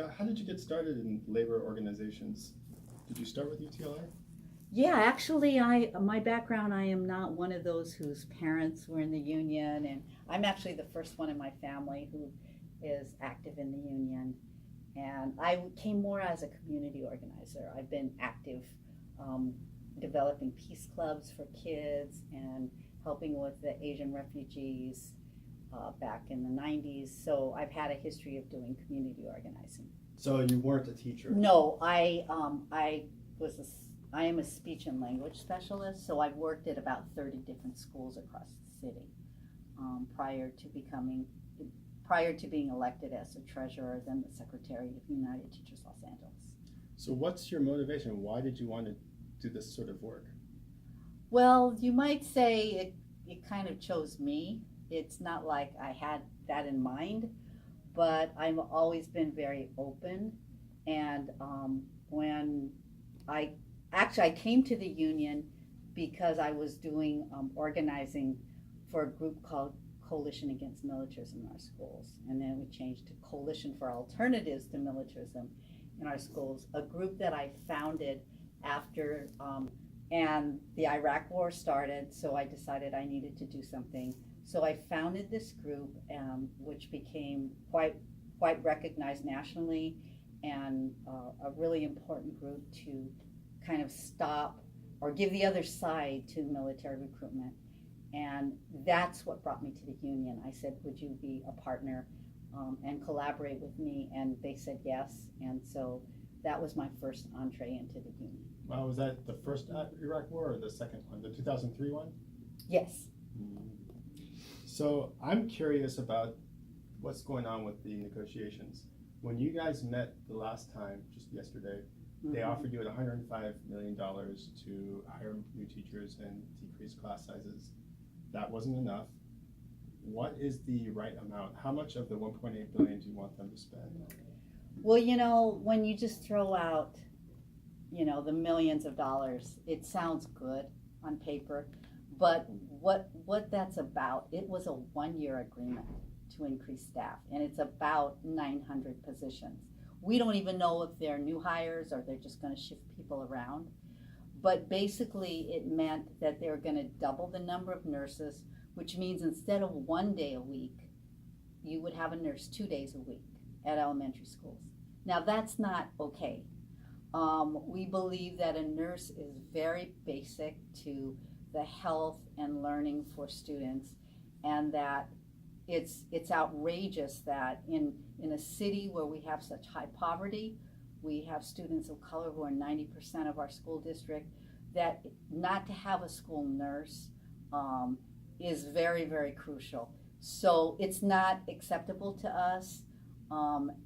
how did you get started in labor organizations? Did you start with UTLA? Yeah, actually, my background, I am not one of those whose parents were in the union, and I'm actually the first one in my family who is active in the union. And I came more as a community organizer. I've been active um, developing peace clubs for kids and helping with the Asian refugees back in the 90s. So I've had a history of doing community organizing. So you weren't a teacher? No, was a, I am a speech and language specialist, so I've worked at about 30 different schools across the city prior to being elected as the treasurer, then the secretary of United Teachers Los Angeles. So what's your motivation? Why did you want to do this sort of work? Well, you might say it kind of chose me. It's not like I had that in mind, but I've always been very open. And when I came to the union because I was doing organizing for a group called Coalition Against Militarism in our schools. And then we changed to Coalition for Alternatives to Militarism in our schools, a group that I founded after, and the Iraq War started, so I decided I needed to do something. So I founded this group, which became quite recognized nationally, and a really important group to kind of stop or give the other side to military recruitment. And that's what brought me to the union. I said, would you be a partner and collaborate with me? And they said yes. And so that was my first entree into the union. Was that the first Iraq War or the second one, the 2003 one? Yes. So I'm curious about what's going on with the negotiations. When you guys met the last time, just yesterday, they offered you $105 million to hire new teachers and decrease class sizes. That wasn't enough. What is the right amount? How much of the $1.8 billion do you want them to spend? Well, when you just throw out, the millions of dollars, it sounds good on paper, but what that's about, it was a 1-year agreement to increase staff, and it's about 900 positions. We don't even know if they're new hires or they're just going to shift people around. But basically, it meant that they were going to double the number of nurses, which means instead of 1 day a week, you would have a nurse 2 days a week at elementary schools. Now, that's not okay. We believe that a nurse is very basic to the health and learning for students, and that it's outrageous that in a city where we have such high poverty, we have students of color who are 90% of our school district, that not to have a school nurse is very, very crucial. So it's not acceptable to us.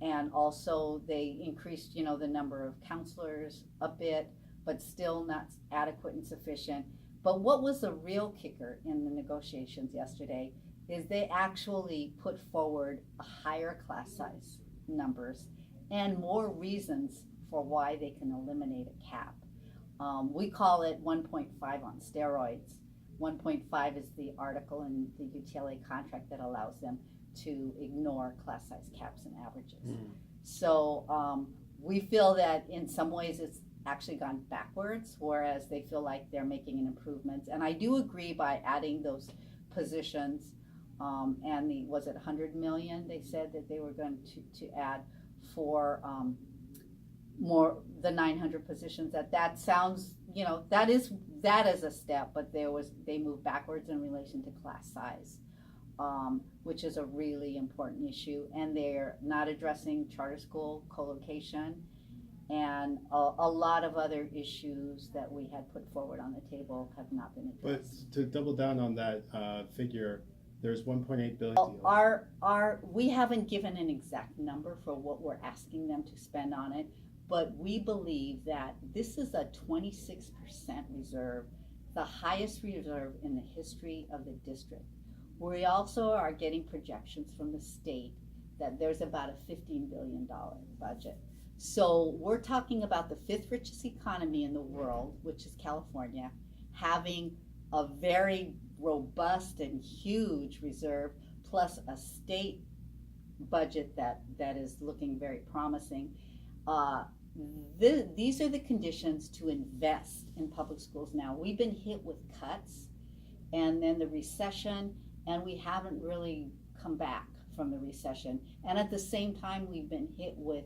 And also they increased, the number of counselors a bit, but still not adequate and sufficient. But what was the real kicker in the negotiations yesterday is they actually put forward a higher class size numbers and more reasons for why they can eliminate a cap. We call it 1.5 on steroids. 1.5 is the article in the UTLA contract that allows them to ignore class size caps and averages. So we feel that in some ways it's actually gone backwards, whereas they feel like they're making an improvement. And I do agree by adding those positions, and was it 100 million they said that they were going to add for more the 900 positions. That sounds, that is a step, but they moved backwards in relation to class size, which is a really important issue. And they're not addressing charter school co-location and a lot of other issues that we had put forward on the table have not been addressed. But to double down on that figure, there's 1.8 billion. Well, we haven't given an exact number for what we're asking them to spend on it, but we believe that this is a 26% reserve, the highest reserve in the history of the district. We also are getting projections from the state that there's about a $15 billion budget. So we're talking about the 5th richest economy in the world, which is California, having a very robust and huge reserve, plus a state budget that is looking very promising. Uh, these are the conditions to invest in public schools now. We've been hit with cuts and then the recession, and we haven't really come back from the recession. And at the same time, we've been hit with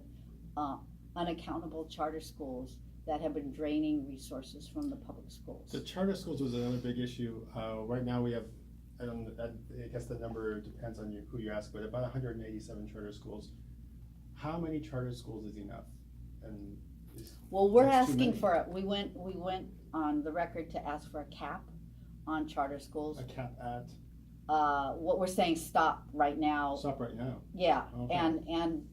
unaccountable charter schools that have been draining resources from the public schools. The charter schools was another big issue. Right now we have, I guess the number depends on who you ask, but about 187 charter schools. How many charter schools is enough? And well, we're that's too asking many. for it. We went on the record to ask for a cap on charter schools. A cap at, What we're saying, stop right now. stop right now. Yeah, Okay. and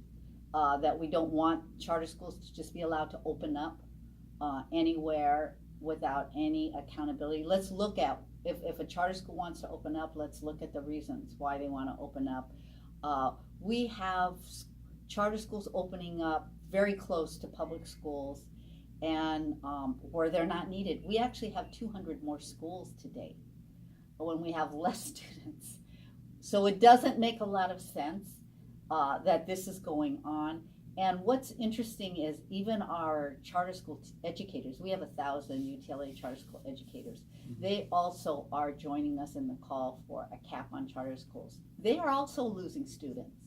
that we don't want charter schools to just be allowed to open up anywhere without any accountability. Let's look at, if a charter school wants to open up, let's look at the reasons why they want to open up. We have charter schools opening up very close to public schools and where they're not needed. We actually have 200 more schools today when we have less students. So it doesn't make a lot of sense that this is going on. And what's interesting is even our charter school educators, we have 1,000 UTLA charter school educators. Mhm. They also are joining us in the call for a cap on charter schools. They are also losing students.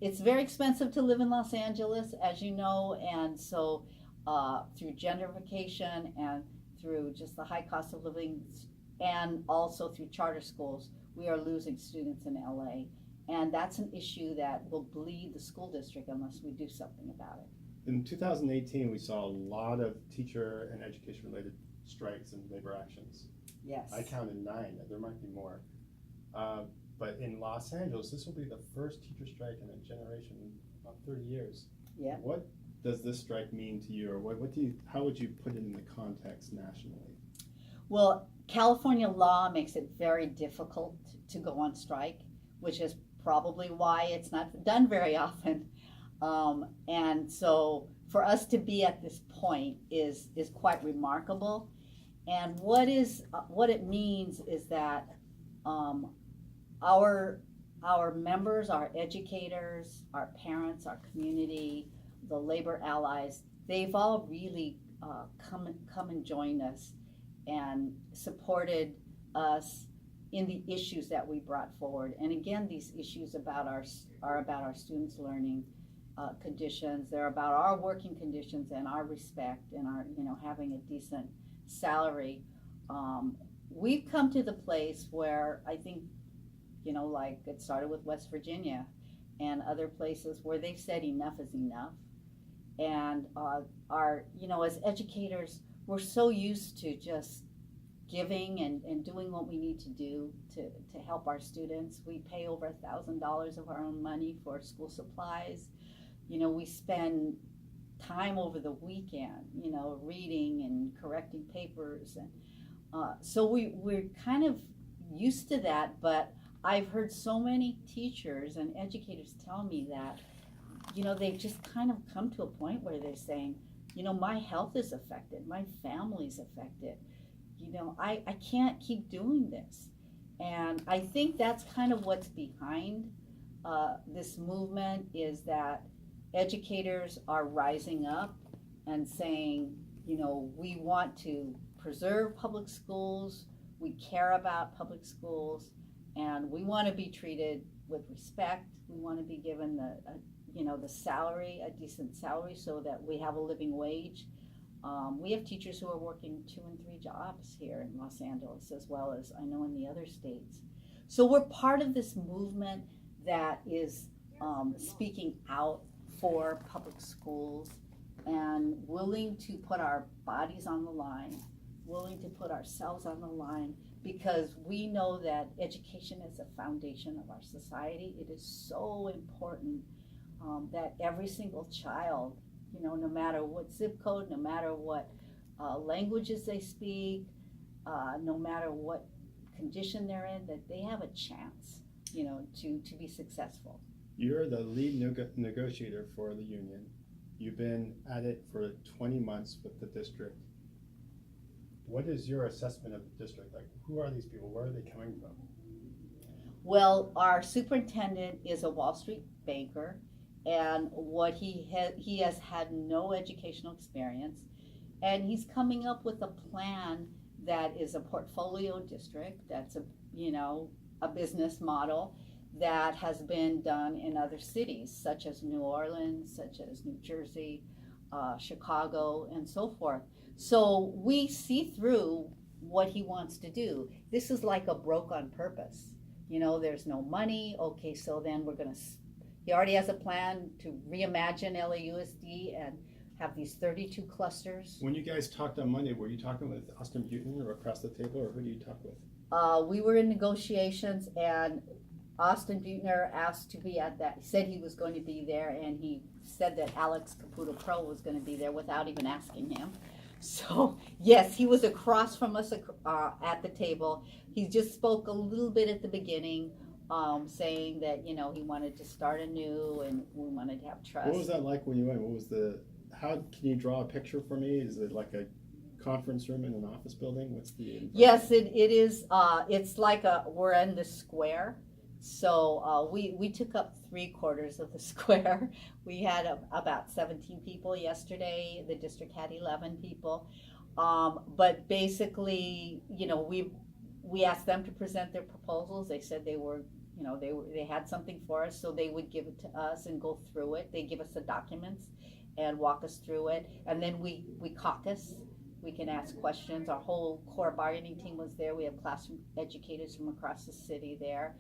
It's very expensive to live in Los Angeles, as you know, and so through gentrification and through just the high cost of living and also through charter schools, we are losing students in LA. And that's an issue that will bleed the school district unless we do something about it. In 2018, we saw a lot of teacher and education-related strikes and labor actions. Yes. I counted 9. There might be more. But in Los Angeles, this will be the first teacher strike in a generation, about 30 years. Yeah. What does this strike mean to you, or how would you put it in the context nationally? Well, California law makes it very difficult to go on strike, which is probably why it's not done very often. And so for us to be at this point is quite remarkable. And what it means is that our members, our educators, our parents, our community, the labor allies, they've all really come and joined us and supported us in the issues that we brought forward. And again, these issues are about our students' learning conditions. They're about our working conditions and our respect and our having a decent salary. We've come to the place where I think like it started with West Virginia and other places where they've said enough is enough. And as educators, we're so used to just giving and doing what we need to do to help our students. We pay over $1,000 of our own money for school supplies. We spend time over the weekend, reading and correcting papers. And so we're kind of used to that, but I've heard so many teachers and educators tell me that, they've just kind of come to a point where they're saying, my health is affected, my family's affected. I can't keep doing this. And I think that's kind of what's behind this movement, is that educators are rising up and saying, we want to preserve public schools, we care about public schools, and we want to be treated with respect. We want to be given the salary, a decent salary, so that we have a living wage. We have teachers who are working 2 and 3 jobs here in Los Angeles, as well as I know in the other states. So we're part of this movement that is speaking out for public schools and willing to put our bodies on the line, willing to put ourselves on the line, because we know that education is a foundation of our society. It is so important that every single child, no matter what zip code, no matter what languages they speak, no matter what condition they're in, that they have a chance, to be successful. You're the lead negotiator for the union. You've been at it for 20 months with the district. What is your assessment of the district? Like, who are these people? Where are they coming from? Well, our superintendent is a Wall Street banker, and he has had no educational experience, and he's coming up with a plan that is a portfolio district. That's a business model that has been done in other cities, such as New Orleans, such as New Jersey, Chicago, and so forth. So we see through what he wants to do. This is like a broke on purpose. There's no money. Okay, so then he already has a plan to reimagine LAUSD and have these 32 clusters. When you guys talked on Monday, were you talking with Austin Buchanan or across the table, or who do you talk with? We were in negotiations, and Austin Butner asked to be at that. He said he was going to be there, and he said that Alex Caputo Pro was going to be there without even asking him. So yes, he was across from us at the table. He just spoke a little bit at the beginning, saying that he wanted to start anew and we wanted to have trust. What was that like when you went? How can you draw a picture for me? Is it like a conference room in an office building? What's the Yes, it is. It's like we're in the square. So we took up 3/4 of the square. We had about 17 people yesterday. The district had 11 people. But basically, we asked them to present their proposals. They said they had something for us, so they would give it to us and go through it. They give us the documents and walk us through it, and then we caucus. We can ask questions. Our whole core bargaining team was there. We have classroom educators from across the city there,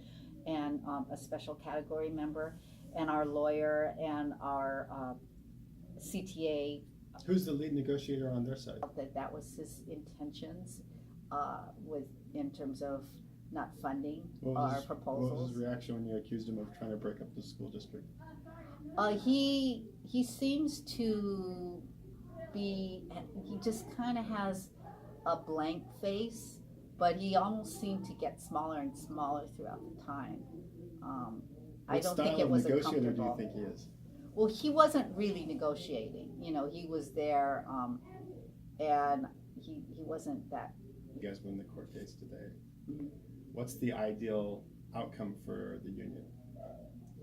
and a special category member, and our lawyer, and our CTA. Who's the lead negotiator on their side? That was his intentions in terms of not funding our proposals. What was his reaction when you accused him of trying to break up the school district? He seems to he just kind of has a blank face, but he almost seemed to get smaller and smaller throughout the time. I don't think it was What style of negotiator comfortable. do you think he is? Well, he wasn't really negotiating. He was there, and he wasn't that. You guys win the court case today. Mhm. What's the ideal outcome for the union?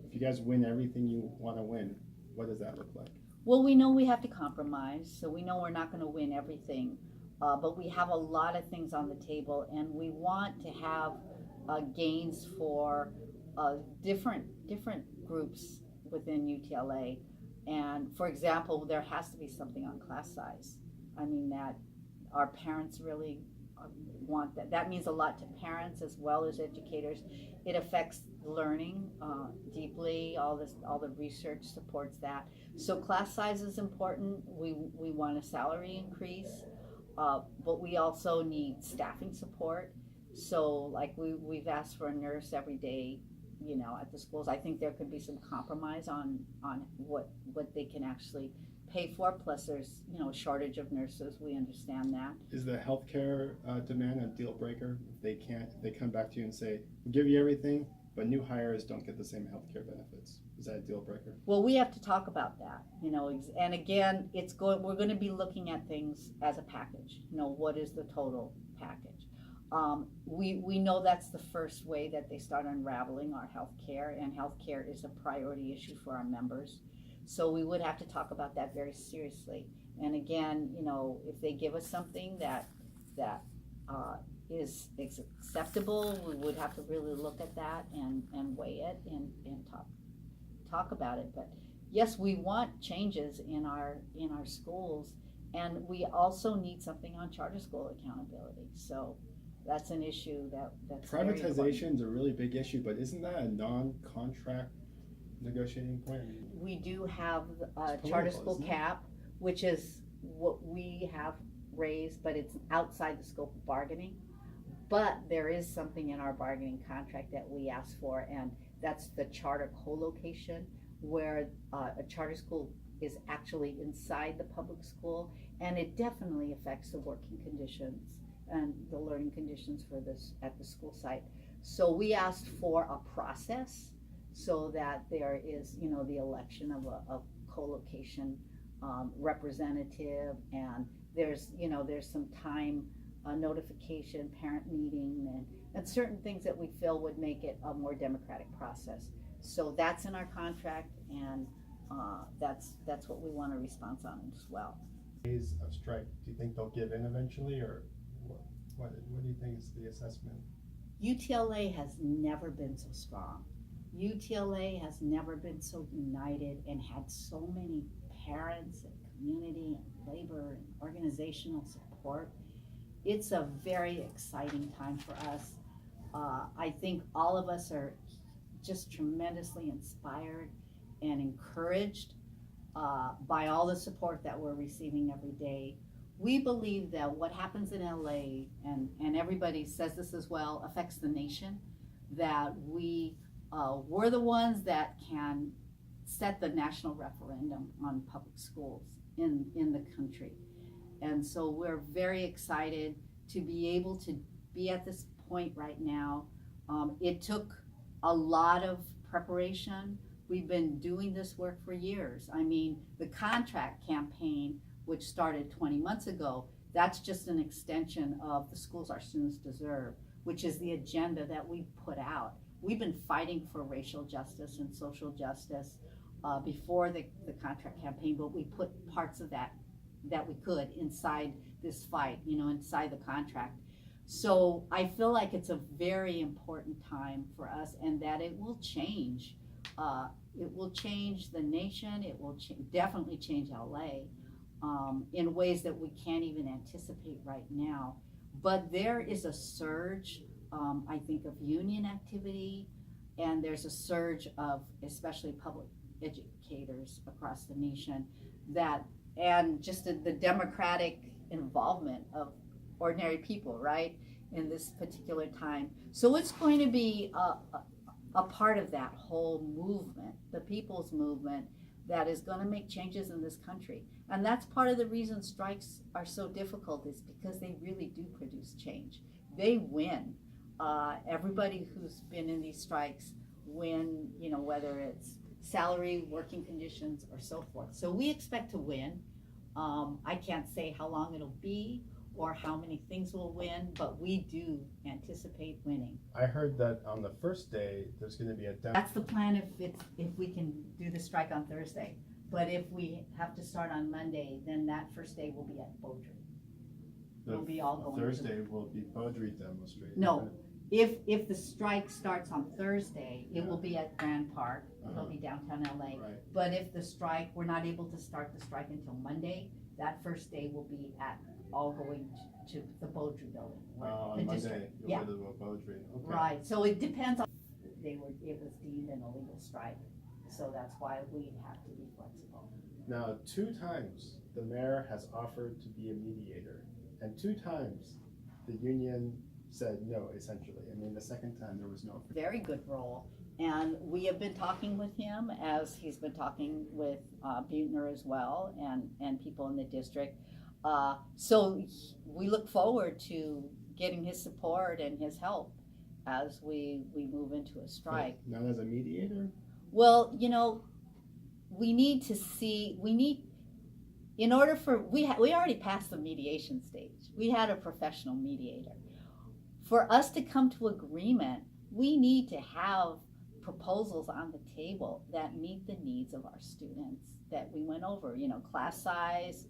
If you guys win everything you want to win, what does that look like? Well, we know we have to compromise, so we know we're not going to win everything, but we have a lot of things on the table, and we want to have gains for different groups within UTLA. And for example, there has to be something on class size. I mean, that our parents really want that. That means a lot to parents as well as educators. It affects learning deeply. All the research supports that. So class size is important. We want a salary increase, but we also need staffing support. So like we've asked for a nurse every day, at the schools. I think there could be some compromise on what they can actually pay for. Plus, there's a shortage of nurses. We understand that. Is the healthcare demand a deal breaker? If they come back to you and say, "We'll give you everything, but new hires don't get the same healthcare benefits." Is that a deal breaker? Well, we have to talk about that. And again, we're going to be looking at things as a package. What is the total package? We know that's the first way that they start unraveling our healthcare, and healthcare is a priority issue for our members. So we would have to talk about that very seriously. And again, if they give us something that is acceptable, we would have to really look at that and weigh it and talk about it. But yes, we want changes in our schools, and we also need something on charter school accountability. So that's an issue that's very important. Privatization is a really big issue, but isn't that a non-contract negotiating point? We do have a It's charter political, school isn't it? cap, which is what we have raised, but it's outside the scope of bargaining. But there is something in our bargaining contract that we asked for, and that's the charter co-location, where a charter school is actually inside the public school, and it definitely affects the working conditions and the learning conditions for this at the school site. So we asked for a process so that there is, the election of a co-location representative, and there's some time notification, parent meeting, and certain things that we feel would make it a more democratic process. So that's in our contract, and that's what we want a response on as well. Days of strike, do you think they'll give in eventually, or what do you think is the assessment? UTLA has never been so strong. UTLA has never been so united and had so many parents and community and labor and organizational support. It's a very exciting time for us. I think all of us are just tremendously inspired and encouraged by all the support that we're receiving every day. We believe that what happens in LA, and everybody says this as well, affects the nation, that we're the ones that can set the national referendum on public schools in the country. And so we're very excited to be able to be at this point right now. It took a lot of preparation. We've been doing this work for years. I mean, the contract campaign, which started 20 months ago, that's just an extension of the Schools Our Students Deserve, which is the agenda that we put out. We've been fighting for racial justice and social justice before the contract campaign, but we put parts of that we could inside this fight, inside the contract. So I feel like it's a very important time for us, and that it will change. It will change the nation. It will definitely change LA in ways that we can't even anticipate right now. But there is a surge, I think, of union activity, and there's a surge of especially public educators across the nation and just the democratic involvement of ordinary people, right, in this particular time. So it's going to be a part of that whole movement, the people's movement, that is going to make changes in this country. And that's part of the reason strikes are so difficult, is because they really do produce change. They win. Everybody who's been in these strikes win, whether it's salary, working conditions, or so forth. So we expect to win. I can't say how long it'll be or how many things we'll win, but we do anticipate winning. I heard that on the first day, there's going to be a That's the plan if we can do the strike on Thursday. But if we have to start on Monday, then that first day will be at Beaudry. We'll be all going. Thursday will be Beaudry demonstration. No, if the strike starts on Thursday, it will be at Grand Park. It'll be downtown LA. Right. But if we're not able to start the strike until Monday, that first day will be all going to the Beaudry building. On Monday, you'll go to Beaudry. Okay. Right, so it depends on, it was deemed an illegal strike, so that's why we have to be flexible. Now, 2 times the mayor has offered to be a mediator, and 2 times the union said no, essentially. I mean, the second time there was no. Very good role, and we have been talking with him as he's been talking with Buettner as well, and people in the district. So we look forward to getting his support and his help as we move into a strike. Not as a mediator? Well, we already passed the mediation stage. We had a professional mediator. For us to come to agreement, we need to have proposals on the table that meet the needs of our students that we went over, class size,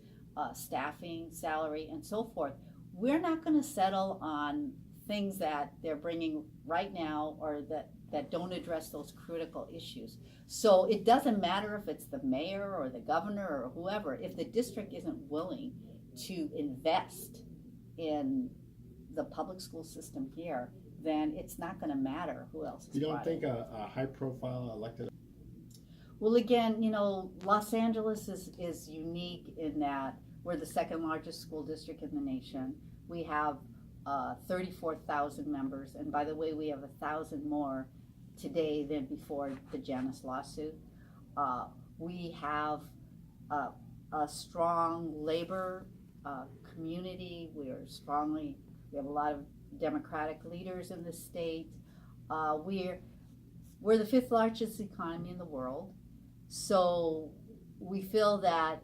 staffing, salary, and so forth. We're not going to settle on things that they're bringing right now or that don't address those critical issues. So it doesn't matter if it's the mayor or the governor or whoever, if the district isn't willing to invest in the public school system here, then it's not going to matter who else is. You don't think a high-profile elected? Well, again, Los Angeles is unique in that we're the second largest school district in the nation. We have 34,000 members, and by the way, we have 1,000 more today than before the Janus lawsuit. We have a strong labor community. We have a lot of Democratic leaders in the state. We're the 5th largest economy in the world. So we feel that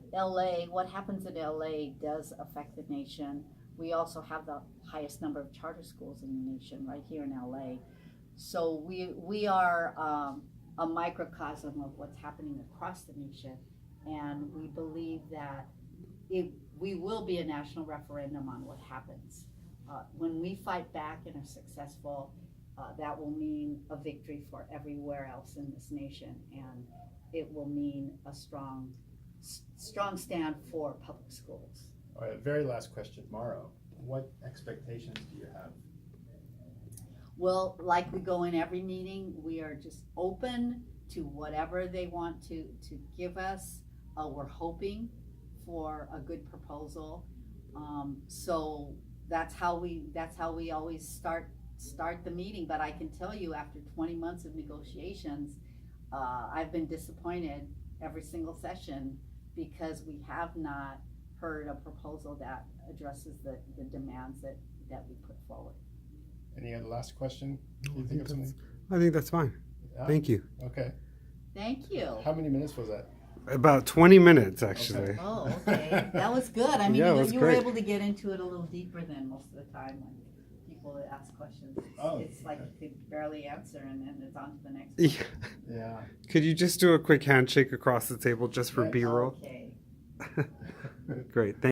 what happens in LA does affect the nation. We also have the highest number of charter schools in the nation, right here in LA. So we are a microcosm of what's happening across the nation, and we believe that we will be a national referendum on what happens. When we fight back and are successful, that will mean a victory for everywhere else in this nation, and it will mean a strong stand for public schools. All right, very last question, Mauro. What expectations do you have? Well, like we go in every meeting, we are just open to whatever they want to give us. We're hoping for a good proposal. So that's how we always start the meeting. But I can tell you, after 20 months of negotiations, I've been disappointed every single session because we have not heard a proposal that addresses the demands that we put forward. Any other last question? Do you think of something? I think that's fine. Yeah? Thank you. Okay. Thank you. How many minutes was that? About 20 minutes, actually. Okay. Oh, okay. That was good. I mean, Yeah, it was you were great. able to get into it a little deeper than most of the time when people ask questions. Oh, It's like okay. you could barely answer and then it's on to the next Yeah. Yeah. Could you just do a quick handshake across the table just for Yes. B-roll? Okay. Great.